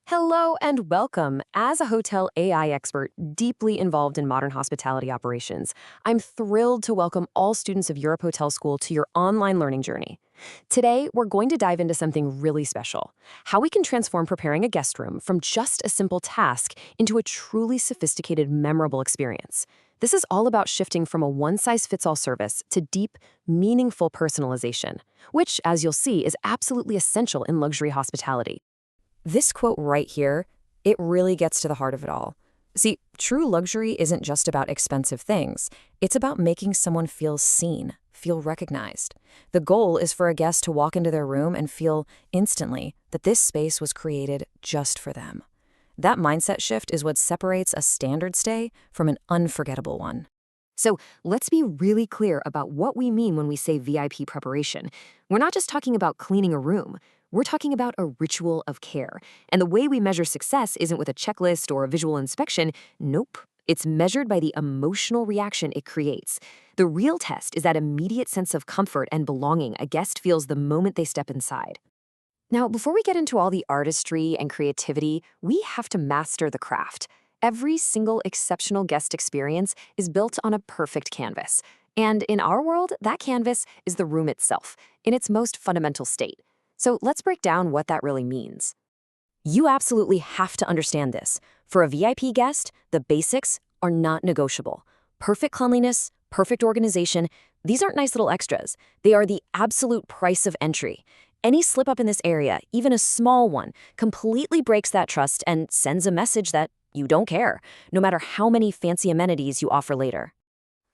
Hello and welcome. As a hotel AI expert deeply involved in modern hospitality operations, I'm thrilled to welcome all students of Europe Hotel School to your online learning journey. Today, we're going to dive into something really special: how we can transform preparing a guest room from just a simple task into a truly sophisticated, memorable experience. This is all about shifting from a one-size-fits-all service to deep, meaningful personalization, which, as you'll see, is absolutely essential in luxury hospitality. This quote right here, it really gets to the heart of it all. See, true luxury isn't just about expensive things. It's about making someone feel seen, feel recognized. The goal is for a guest to walk into their room and feel instantly that this space was created just for them. That mindset shift is what separates a standard stay from an unforgettable one. So let's be really clear about what we mean when we say VIP preparation. We're not just talking about cleaning a room. We're talking about a ritual of care. And the way we measure success isn't with a checklist or a visual inspection. Nope. It's measured by the emotional reaction it creates. The real test is that immediate sense of comfort and belonging a guest feels the moment they step inside. Now, before we get into all the artistry and creativity, we have to master the craft. Every single exceptional guest experience is built on a perfect canvas. And in our world, that canvas is the room itself, in its most fundamental state. So let's break down what that really means. You absolutely have to understand this. For a VIP guest, the basics are not negotiable. Perfect cleanliness, perfect organization, these aren't nice little extras. They are the absolute price of entry. Any slip up in this area, even a small one, completely breaks that trust and sends a message that you don't care, no matter how many fancy amenities you offer later.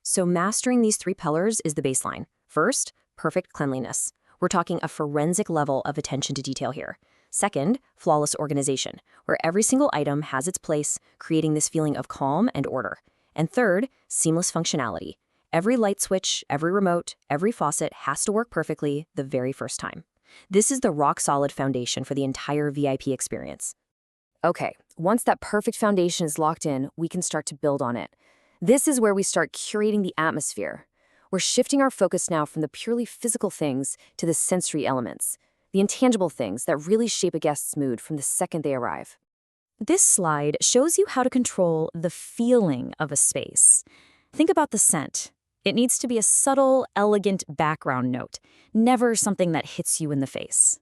So mastering these three pillars is the baseline. First, perfect cleanliness. We're talking a forensic level of attention to detail here. Second, flawless organization, where every single item has its place, creating this feeling of calm and order. And third, seamless functionality. Every light switch, every remote, every faucet has to work perfectly the very first time. This is the rock-solid foundation for the entire VIP experience. Okay, once that perfect foundation is locked in, we can start to build on it. This is where we start curating the atmosphere. We're shifting our focus now from the purely physical things to the sensory elements, the intangible things that really shape a guest's mood from the second they arrive. This slide shows you how to control the feeling of a space. Think about the scent. It needs to be a subtle, elegant background note, never something that hits you in the face.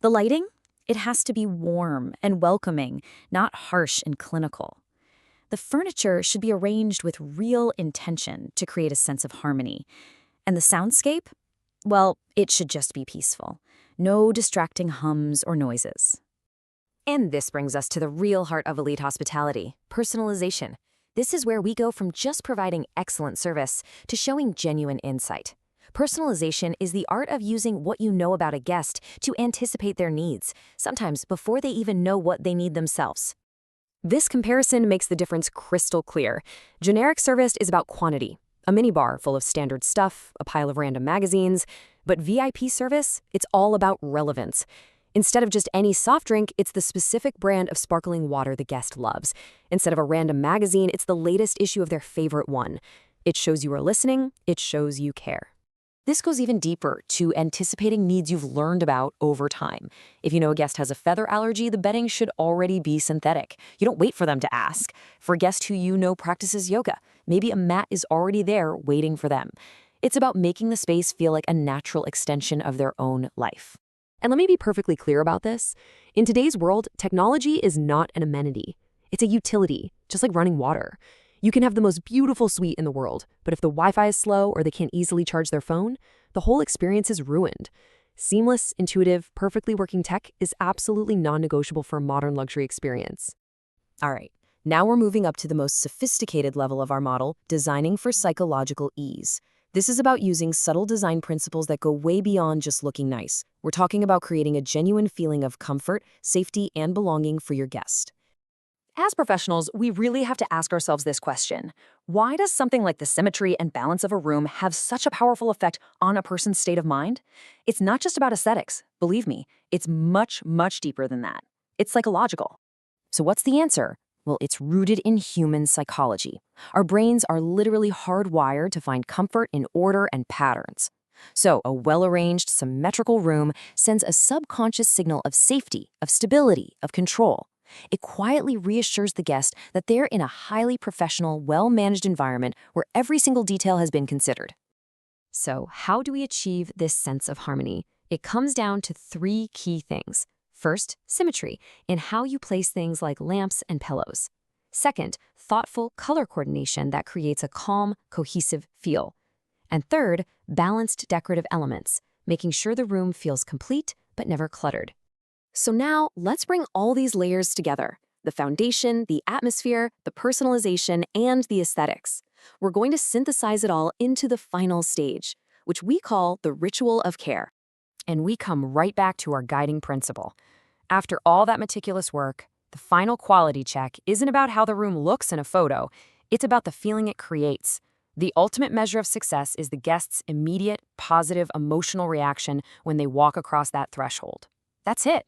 The lighting? It has to be warm and welcoming, not harsh and clinical. The furniture should be arranged with real intention to create a sense of harmony. And the soundscape? Well, it should just be peaceful. No distracting hums or noises. And this brings us to the real heart of elite hospitality: personalization. This is where we go from just providing excellent service to showing genuine insight. Personalization is the art of using what you know about a guest to anticipate their needs, sometimes before they even know what they need themselves. This comparison makes the difference crystal clear. Generic service is about quantity, a minibar full of standard stuff, a pile of random magazines. But VIP service, it's all about relevance. Instead of just any soft drink, it's the specific brand of sparkling water the guest loves. Instead of a random magazine, it's the latest issue of their favorite one. It shows you are listening, it shows you care. This goes even deeper to anticipating needs you've learned about over time. If you know a guest has a feather allergy, the bedding should already be synthetic. You don't wait for them to ask. For a guest who you know practices yoga, maybe a mat is already there waiting for them. It's about making the space feel like a natural extension of their own life. And let me be perfectly clear about this. In today's world, technology is not an amenity. It's a utility, just like running water. You can have the most beautiful suite in the world, but if the Wi-Fi is slow or they can't easily charge their phone, the whole experience is ruined. Seamless, intuitive, perfectly working tech is absolutely non-negotiable for a modern luxury experience. All right, now we're moving up to the most sophisticated level of our model: designing for psychological ease. This is about using subtle design principles that go way beyond just looking nice. We're talking about creating a genuine feeling of comfort, safety, and belonging for your guest. As professionals, we really have to ask ourselves this question: why does something like the symmetry and balance of a room have such a powerful effect on a person's state of mind? It's not just about aesthetics. Believe me, it's much, much deeper than that. It's psychological. So what's the answer? Well, it's rooted in human psychology. Our brains are literally hardwired to find comfort in order and patterns. So a well-arranged, symmetrical room sends a subconscious signal of safety, of stability, of control. It quietly reassures the guest that they're in a highly professional, well-managed environment where every single detail has been considered. So, how do we achieve this sense of harmony? It comes down to three key things. First, symmetry in how you place things like lamps and pillows. Second, thoughtful color coordination that creates a calm, cohesive feel. And third, balanced decorative elements, making sure the room feels complete but never cluttered. So now, let's bring all these layers together: the foundation, the atmosphere, the personalization, and the aesthetics. We're going to synthesize it all into the final stage, which we call the ritual of care. And we come right back to our guiding principle. After all that meticulous work, the final quality check isn't about how the room looks in a photo, it's about the feeling it creates. The ultimate measure of success is the guest's immediate, positive, emotional reaction when they walk across that threshold. That's it.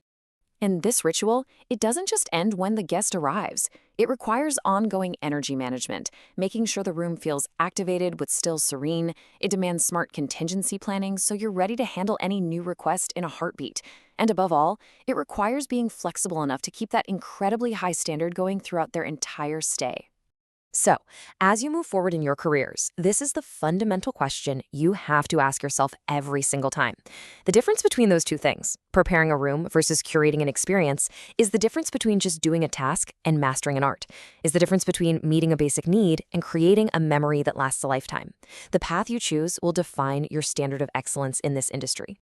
And this ritual, it doesn't just end when the guest arrives. It requires ongoing energy management, making sure the room feels activated but still serene. It demands smart contingency planning so you're ready to handle any new request in a heartbeat. And above all, it requires being flexible enough to keep that incredibly high standard going throughout their entire stay. So, as you move forward in your careers, this is the fundamental question you have to ask yourself every single time. The difference between those two things, preparing a room versus curating an experience, is the difference between just doing a task and mastering an art, is the difference between meeting a basic need and creating a memory that lasts a lifetime. The path you choose will define your standard of excellence in this industry.